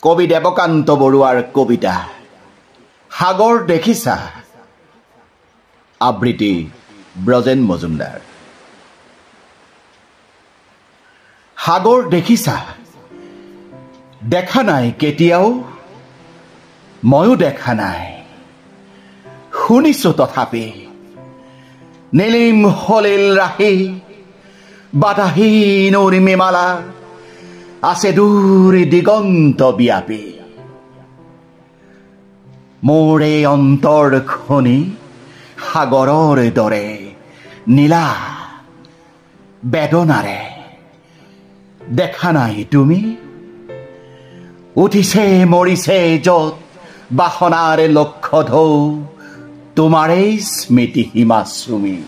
কবি দেৱকান্ত বৰুৱাৰ কবিতা সাগৰ দেখিছা, আবৃত্তি ব্ৰজেন মজুমদাৰ। সাগৰ দেখিছা, দেখা নাই কেতিয়াও, ময়ো দেখা নাই, শুনিছো তথাপি, নীলিম সলিল ৰাহি, বাধাহীন উৰ্মিমালা আছে দূৰ দিগন্ত ব্যাপী। মোৰ এই অন্তৰ খনি সাগৰৰ দৰে নীলা বেদনাৰে। দেখা নাই তুমি, উঠিছে মৰিছে য'ত বাসনাৰ লক্ষ্য ঢৌ, তোমাৰেই স্মৃতি সীমা চুমি।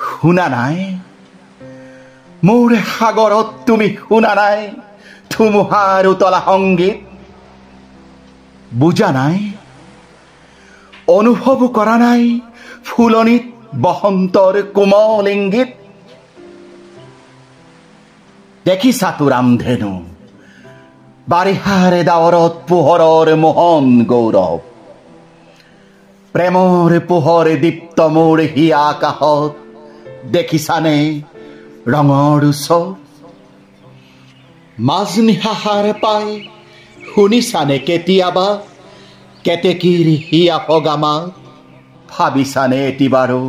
শুনা নাই মোৰ সাগৰত, তুমি শুনা নাই ধুমুহাৰ উতলা সংগীত? বুজা নাই, অনুভৱ কৰা নাই ফুলনিত বসন্তৰ কোমল ইংগিত? দেখিছা তো ৰামধেনু, বাৰিষাৰ ডাৱৰত পোহৰৰ মোহন গৌৰৱ, প্ৰেমৰ পোহৰ দীপ্ত মোৰ হিয়া আকাশত। দেখিছানে ৰঙৰ উৎসৱ? মাজনিশা সাৰ পাই শুনিছানে কেতিয়াবা কেতেকীৰ হিয়া ফগামা? ভাবিছানে এটিবাৰো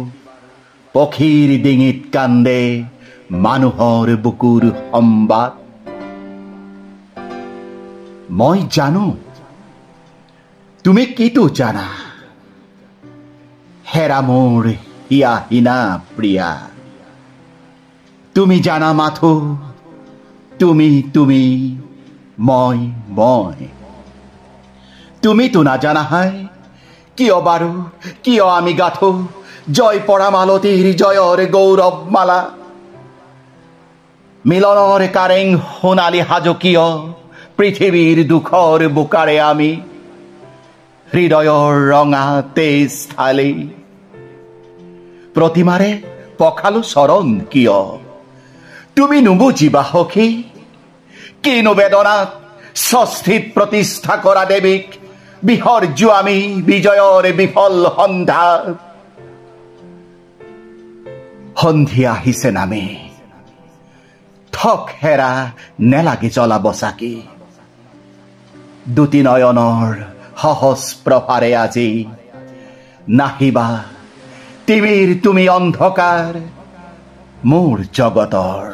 পক্ষীৰ ডিঙিত কান্দে মানুহৰ বুকুৰ সম্বাদ? মই জানো তুমি কিটো জানা, হেৰা মোৰ হিয়াহীনা প্ৰিয়া। তুমি জানা মাথো তুমি তুমি, মই মই। তুমিতো নাজানা হাই কিয় বাৰু, কিয় আমি গাথো জয় পৰা মালতীৰ জয়ৰ গৌৰৱ মালা? মিলনৰ কাৰেং সোণালী সাজো কিয় পৃথিৱীৰ দুখৰ বোকাৰে আমি? হৃদয়ৰ ৰঙা তেজ ঢালি প্ৰতিমাৰে পখালো চৰণ কিয়? তুমি নুবুজিবা সখী, কিনো বেদনাত ষষ্ঠীত প্ৰতিষ্ঠা কৰা দেৱীক বিসৰ্জো আমি বিজয়ৰ বিফল সন্ধ্যাত। সন্ধিয়া আহিছে নামে, থক হেৰা নেলাগে জ্বলাব চাকি। দুটি নয়নৰ সহজ প্ৰভাৰে আজি নাহিবা তিমিৰ তুমি অন্ধকাৰ মোৰ জগতৰ।